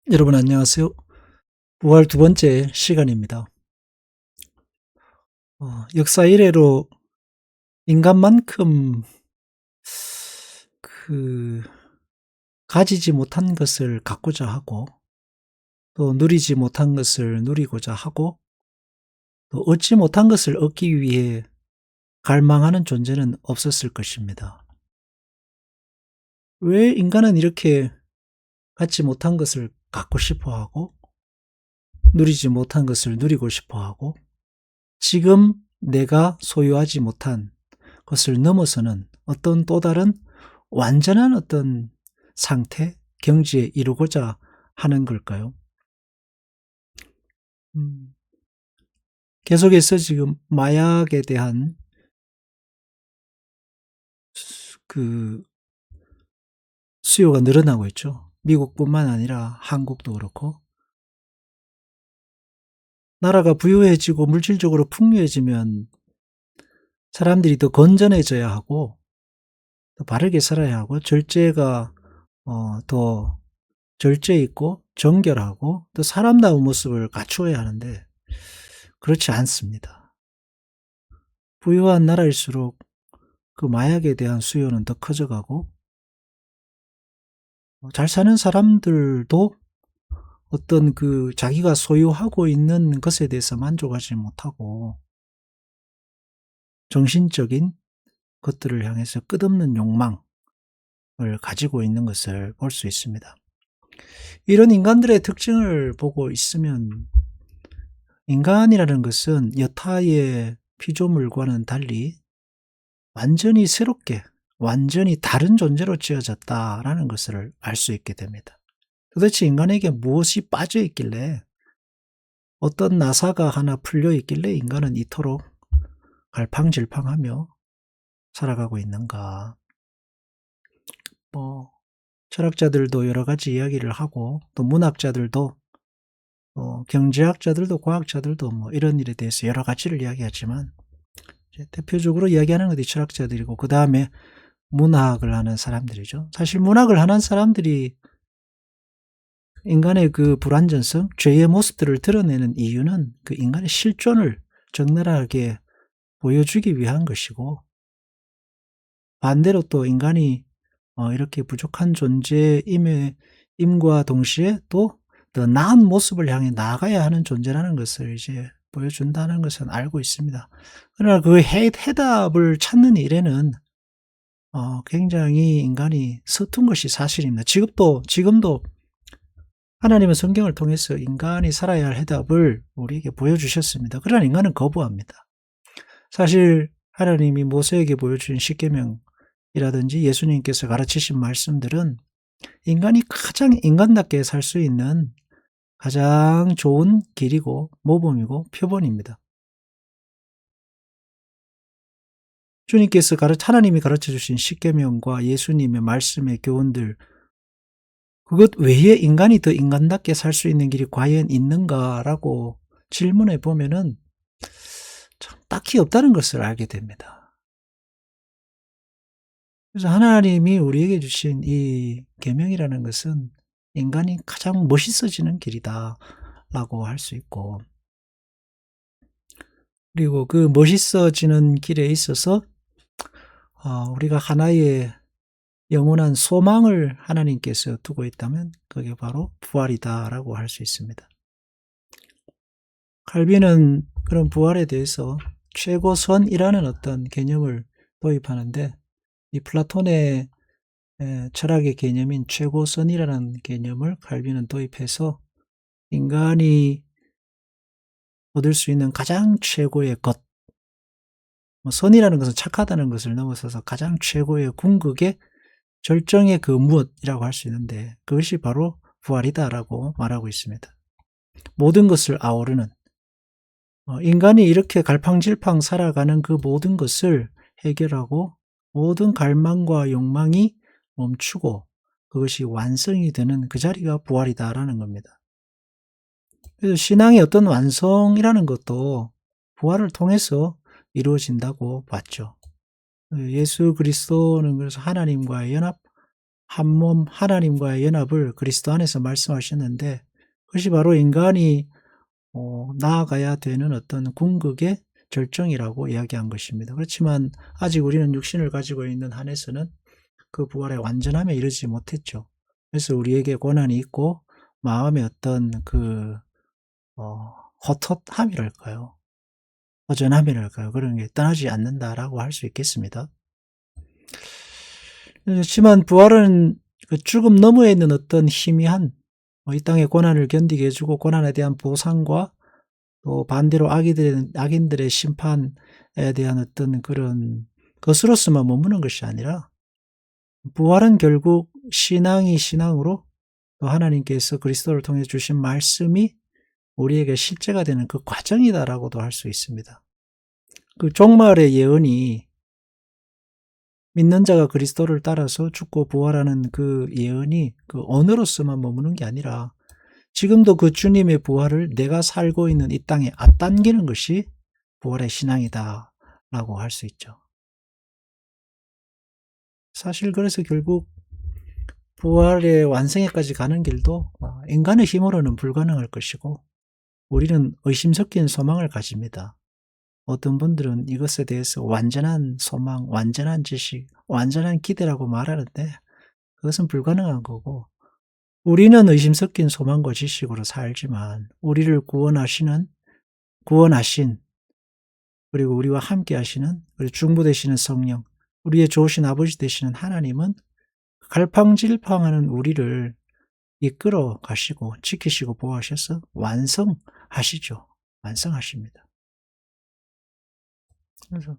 여러분 안녕하세요. 부활 두 번째 시간입니다. 역사 이래로 인간만큼 그 가지지 못한 것을 갖고자 하고 또 누리지 못한 것을 누리고자 하고 또 얻지 못한 것을 얻기 위해 갈망하는 존재는 없었을 것입니다. 왜 인간은 이렇게 갖지 못한 것을 갖고 싶어 하고 누리지 못한 것을 누리고 싶어 하고 지금 내가 소유하지 못한 것을 넘어서는 어떤 또 다른 완전한 어떤 상태, 경지에 이루고자 하는 걸까요? 음, 계속해서 지금 마약에 대한 그 수요가 늘어나고 있죠. 미국뿐만 아니라 한국도 그렇고. 나라가 부유해지고 물질적으로 풍요해지면 사람들이 더 건전해져야 하고 더 바르게 살아야 하고 절제가 더 절제 있고 정결하고 또 사람다운 모습을 갖추어야 하는데 그렇지 않습니다. 부유한 나라일수록 그 마약에 대한 수요는 더 커져가고 잘 사는 사람들도 어떤 그 자기가 소유하고 있는 것에 대해서 만족하지 못하고 정신적인 것들을 향해서 끝없는 욕망을 가지고 있는 것을 볼 수 있습니다. 이런 인간들의 특징을 보고 있으면 인간이라는 것은 여타의 피조물과는 달리 완전히 새롭게 완전히 다른 존재로 지어졌다라는 것을 알 수 있게 됩니다. 도대체 인간에게 무엇이 빠져 있길래 어떤 나사가 하나 풀려 있길래 인간은 이토록 갈팡질팡하며 살아가고 있는가. 뭐 철학자들도 여러 가지 이야기를 하고 또 문학자들도 경제학자들도 과학자들도 뭐 이런 일에 대해서 여러 가지를 이야기하지만 대표적으로 이야기하는 것이 철학자들이고 그 다음에 문학을 하는 사람들이죠. 사실 문학을 하는 사람들이 인간의 그 불완전성, 죄의 모습들을 드러내는 이유는 그 인간의 실존을 적나라하게 보여주기 위한 것이고 반대로 또 인간이 이렇게 부족한 존재임과 동시에 또 더 나은 모습을 향해 나아가야 하는 존재라는 것을 이제 보여준다는 것은 알고 있습니다. 그러나 그 해답을 찾는 일에는 굉장히 인간이 서툰 것이 사실입니다. 지금도 하나님은 성경을 통해서 인간이 살아야 할 해답을 우리에게 보여주셨습니다. 그러나 인간은 거부합니다. 사실 하나님이 모세에게 보여준 십계명이라든지 예수님께서 가르치신 말씀들은 인간이 가장 인간답게 살 수 있는 가장 좋은 길이고 모범이고 표본입니다. 하나님이 가르쳐 주신 십계명과 예수님의 말씀의 교훈들 그것 외에 인간이 더 인간답게 살 수 있는 길이 과연 있는가라고 질문해 보면은 참 딱히 없다는 것을 알게 됩니다. 그래서 하나님이 우리에게 주신 이 계명이라는 것은 인간이 가장 멋있어지는 길이다라고 할 수 있고 그리고 그 멋있어지는 길에 있어서 우리가 하나의 영원한 소망을 하나님께서 두고 있다면 그게 바로 부활이다라고 할 수 있습니다. 칼빈은 그런 부활에 대해서 최고선이라는 어떤 개념을 도입하는데 이 플라톤의 철학의 개념인 최고선이라는 개념을 칼빈은 도입해서 인간이 얻을 수 있는 가장 최고의 것, 선이라는 것은 착하다는 것을 넘어서서 가장 최고의 궁극의 절정의 그 무엇이라고 할 수 있는데 그것이 바로 부활이다라고 말하고 있습니다. 모든 것을 아우르는 인간이 이렇게 갈팡질팡 살아가는 그 모든 것을 해결하고 모든 갈망과 욕망이 멈추고 그것이 완성이 되는 그 자리가 부활이다라는 겁니다. 그래서 신앙의 어떤 완성이라는 것도 부활을 통해서 이루어진다고 봤죠. 예수 그리스도는 그래서 하나님과의 연합, 한 몸 하나님과의 연합을 그리스도 안에서 말씀하셨는데, 그것이 바로 인간이 나아가야 되는 어떤 궁극의 절정이라고 이야기한 것입니다. 그렇지만 아직 우리는 육신을 가지고 있는 한에서는 그 부활의 완전함에 이르지 못했죠. 그래서 우리에게 고난이 있고 마음의 어떤 헛헛함이랄까요? 허전함이랄까요? 그런 게 떠나지 않는다라고 할 수 있겠습니다. 그렇지만 부활은 그 죽음 너머에 있는 어떤 희미한 이 땅의 고난을 견디게 해주고 고난에 대한 보상과 또 반대로 악인들의 심판에 대한 어떤 그런 것으로서만 머무는 것이 아니라, 부활은 결국 신앙이 신앙으로 또 하나님께서 그리스도를 통해 주신 말씀이 우리에게 실제가 되는 그 과정이다라고도 할 수 있습니다. 그 종말의 예언이, 믿는 자가 그리스도를 따라서 죽고 부활하는 그 예언이 그 언어로서만 머무는 게 아니라 지금도 그 주님의 부활을 내가 살고 있는 이 땅에 앞당기는 것이 부활의 신앙이다라고 할 수 있죠. 사실 그래서 결국 부활의 완성에까지 가는 길도 인간의 힘으로는 불가능할 것이고, 우리는 의심 섞인 소망을 가집니다. 어떤 분들은 이것에 대해서 완전한 소망, 완전한 지식, 완전한 기대라고 말하는데, 그것은 불가능한 거고, 우리는 의심 섞인 소망과 지식으로 살지만 우리를 구원하신, 그리고 우리와 함께 하시는, 그리고 중보 되시는 성령, 우리의 좋으신 아버지 되시는 하나님은 갈팡질팡하는 우리를 이끌어 가시고 지키시고 보호하셔서 완성하시죠. 완성하십니다. 그래서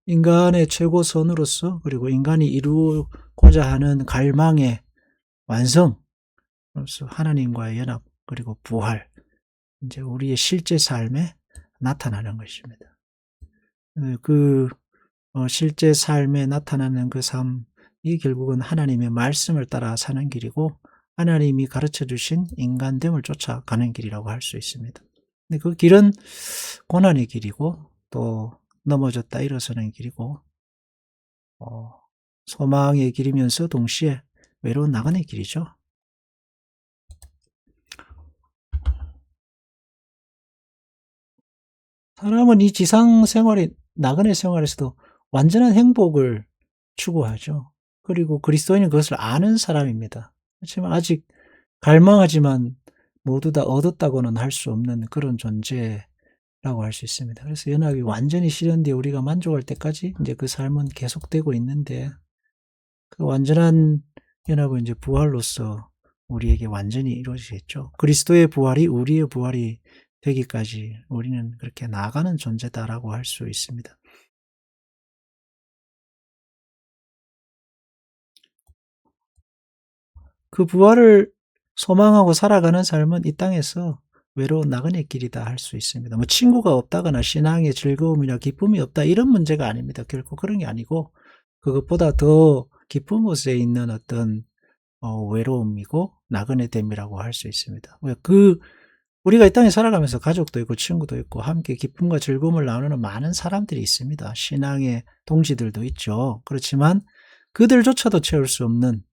인간의 최고선으로서, 그리고 인간이 이루고자 하는 갈망의 완성으로서 하나님과의 연합, 그리고 부활, 이제 우리의 실제 삶에 나타나는 것입니다. 실제 삶에 나타나는 그 삶이 결국은 하나님의 말씀을 따라 사는 길이고, 하나님이 가르쳐 주신 인간됨을 쫓아가는 길이라고 할 수 있습니다. 근데 그 길은 고난의 길이고, 또 넘어졌다 일어서는 길이고, 소망의 길이면서 동시에 외로운 나그네 길이죠. 사람은 이 지상 생활이, 나그네 생활에서도 완전한 행복을 추구하죠. 그리고 그리스도인은 그것을 아는 사람입니다. 그렇지만 아직 갈망하지만 모두 다 얻었다고는 할 수 없는 그런 존재라고 할 수 있습니다. 그래서 연합이 완전히 실현되어 우리가 만족할 때까지 이제 그 삶은 계속되고 있는데, 그 완전한 연합은 이제 부활로서 우리에게 완전히 이루어지겠죠. 그리스도의 부활이 우리의 부활이 되기까지 우리는 그렇게 나아가는 존재다라고 할 수 있습니다. 그 부활을 소망하고 살아가는 삶은 이 땅에서 외로운 나그네 길이다 할 수 있습니다. 뭐 친구가 없다거나 신앙의 즐거움이나 기쁨이 없다 이런 문제가 아닙니다. 결코 그런 게 아니고, 그것보다 더 깊은 곳에 있는 어떤 외로움이고 나그네됨이라고 할 수 있습니다. 우리가 이 땅에 살아가면서 가족도 있고 친구도 있고 함께 기쁨과 즐거움을 나누는 많은 사람들이 있습니다. 신앙의 동지들도 있죠. 그렇지만 그들조차도 채울 수 없는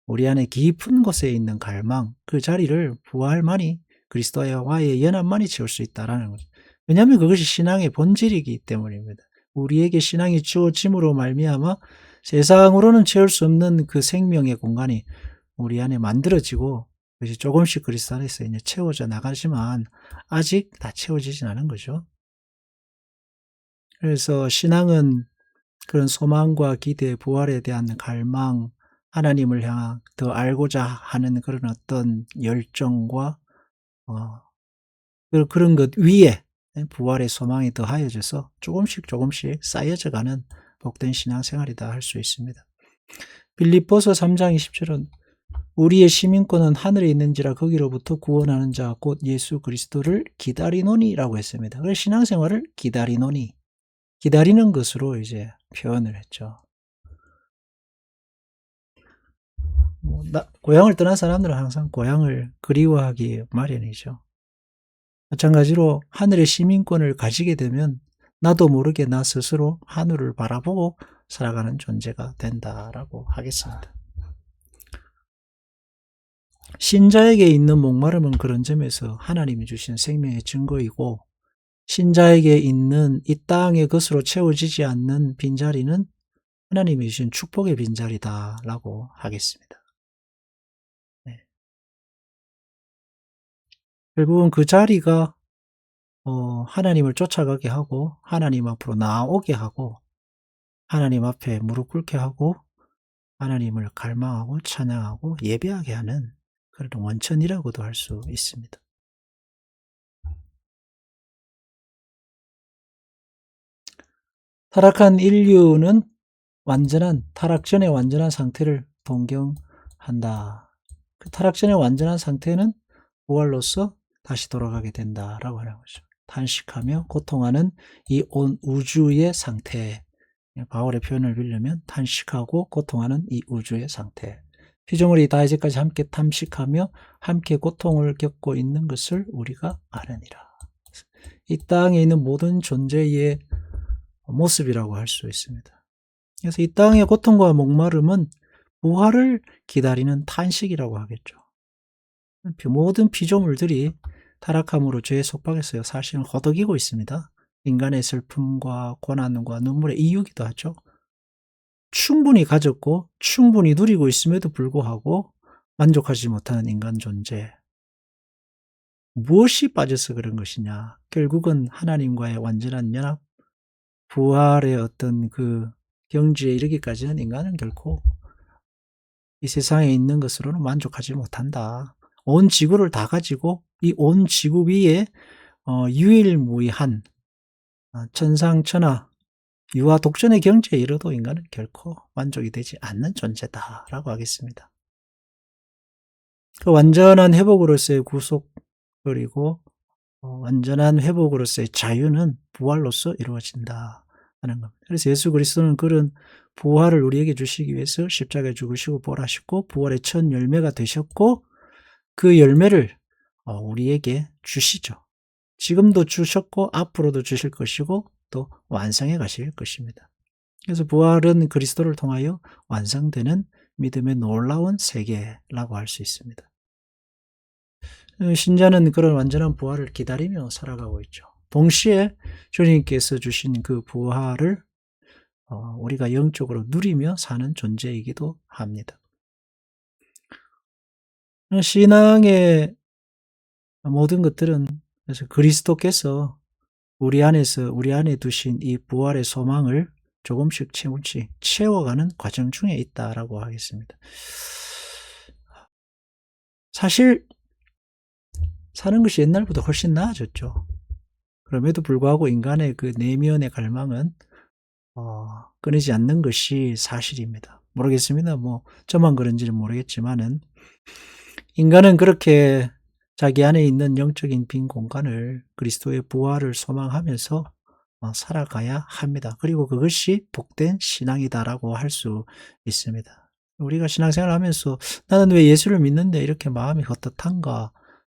우리 안에 깊은 곳에 있는 갈망, 그 자리를 부활만이, 그리스도와의 연합만이 채울 수 있다라는 거죠. 왜냐하면 그것이 신앙의 본질이기 때문입니다. 우리에게 신앙이 주어짐으로 말미암아 세상으로는 채울 수 없는 그 생명의 공간이 우리 안에 만들어지고, 그것이 조금씩 그리스도 안에서 이제 채워져 나가지만 아직 다 채워지진 않은 거죠. 그래서 신앙은 그런 소망과 기대, 부활에 대한 갈망, 하나님을 향한 더 알고자 하는 그런 어떤 열정과 그런 것 위에 부활의 소망이 더하여져서 조금씩 쌓여져 가는 복된 신앙생활이다 할 수 있습니다. 빌립보서 3장 20절은 우리의 시민권은 하늘에 있는지라 거기로부터 구원하는 자 곧 예수 그리스도를 기다리노니라고 했습니다. 그래서 신앙생활을 기다리노니, 기다리는 것으로 이제 표현을 했죠. 고향을 떠난 사람들은 항상 고향을 그리워하기 마련이죠. 마찬가지로 하늘의 시민권을 가지게 되면 나도 모르게 나 스스로 하늘을 바라보고 살아가는 존재가 된다라고 하겠습니다. 신자에게 있는 목마름은 그런 점에서 하나님이 주신 생명의 증거이고, 신자에게 있는 이 땅의 것으로 채워지지 않는 빈자리는 하나님이 주신 축복의 빈자리다라고 하겠습니다. 네. 결국은 그 자리가 하나님을 쫓아가게 하고, 하나님 앞으로 나아오게 하고, 하나님 앞에 무릎 꿇게 하고, 하나님을 갈망하고 찬양하고 예배하게 하는 그런 원천이라고도 할 수 있습니다. 타락한 인류는 타락 전의 완전한 상태를 동경한다. 그 타락 전의 완전한 상태는 부활로서 다시 돌아가게 된다라고 하는 거죠. 탄식하며 고통하는 이 온 우주의 상태. 바울의 표현을 빌려면 탄식하고 고통하는 이 우주의 상태. 피조물이 다 이제까지 함께 탐식하며 함께 고통을 겪고 있는 것을 우리가 아느니라. 이 땅에 있는 모든 존재의 모습이라고 할 수 있습니다. 그래서 이 땅의 고통과 목마름은 부활을 기다리는 탄식이라고 하겠죠. 모든 피조물들이 타락함으로 죄의 속박에서 사실은 허덕이고 있습니다. 인간의 슬픔과 고난과 눈물의 이유기도 하죠. 충분히 가졌고 충분히 누리고 있음에도 불구하고 만족하지 못하는 인간 존재. 무엇이 빠져서 그런 것이냐? 결국은 하나님과의 완전한 연합, 부활의 어떤 그 경지에 이르기까지는 인간은 결코 이 세상에 있는 것으로는 만족하지 못한다. 온 지구를 다 가지고 이 온 지구 위에 유일무이한 천상천하 유아 독존의 경지에 이르도 인간은 결코 만족이 되지 않는 존재다라고 하겠습니다. 그 완전한 회복으로서의 구속 그리고 완전한 회복으로서의 자유는 부활로서 이루어진다 하는 겁니다. 그래서 예수 그리스도는 그런 부활을 우리에게 주시기 위해서 십자가에 죽으시고 부활하셨고 부활의 첫 열매가 되셨고 그 열매를 우리에게 주시죠. 지금도 주셨고 앞으로도 주실 것이고 또 완성해 가실 것입니다. 그래서 부활은 그리스도를 통하여 완성되는 믿음의 놀라운 세계라고 할 수 있습니다. 신자는 그런 완전한 부활을 기다리며 살아가고 있죠. 동시에 주님께서 주신 그 부활을 우리가 영적으로 누리며 사는 존재이기도 합니다. 신앙의 모든 것들은 그래서 그리스도께서 우리 안에 두신 이 부활의 소망을 조금씩 채워가는 과정 중에 있다라고 하겠습니다. 사실 사는 것이 옛날보다 훨씬 나아졌죠. 그럼에도 불구하고 인간의 그 내면의 갈망은 끊이지 않는 것이 사실입니다. 모르겠습니다. 저만 그런지는 모르겠지만은 인간은 그렇게 자기 안에 있는 영적인 빈 공간을 그리스도의 부활을 소망하면서 살아가야 합니다. 그리고 그것이 복된 신앙이다라고 할 수 있습니다. 우리가 신앙생활을 하면서 나는 왜 예수를 믿는데 이렇게 마음이 헛헛한가?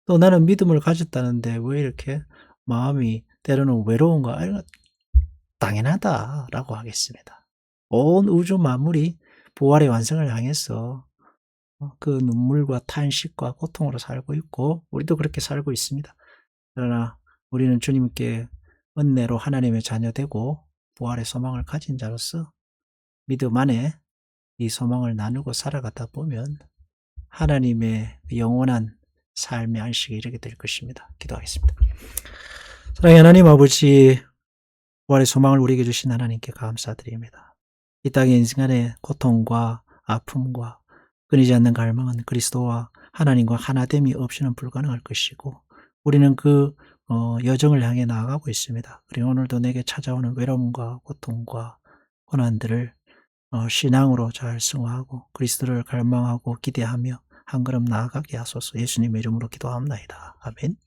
또 나는 믿음을 가졌다는데 왜 이렇게 마음이 때로는 외로운가? 당연하다라고 하겠습니다. 온 우주 만물이 부활의 완성을 향해서 그 눈물과 탄식과 고통으로 살고 있고 우리도 그렇게 살고 있습니다. 그러나 우리는 주님께 은혜로 하나님의 자녀되고 부활의 소망을 가진 자로서 믿음 안에 이 소망을 나누고 살아가다 보면 하나님의 영원한 삶의 안식에 이르게 될 것입니다. 기도하겠습니다. 사랑의 하나님 아버지, 부활의 소망을 우리에게 주신 하나님께 감사드립니다. 이 땅의 인간의 고통과 아픔과 끊이지 않는 갈망은 그리스도와 하나님과 하나됨이 없이는 불가능할 것이고 우리는 그 여정을 향해 나아가고 있습니다. 그리고 오늘도 내게 찾아오는 외로움과 고통과 고난들을 신앙으로 잘 승화하고 그리스도를 갈망하고 기대하며 한 걸음 나아가게 하소서. 예수님의 이름으로 기도합니다. 아멘.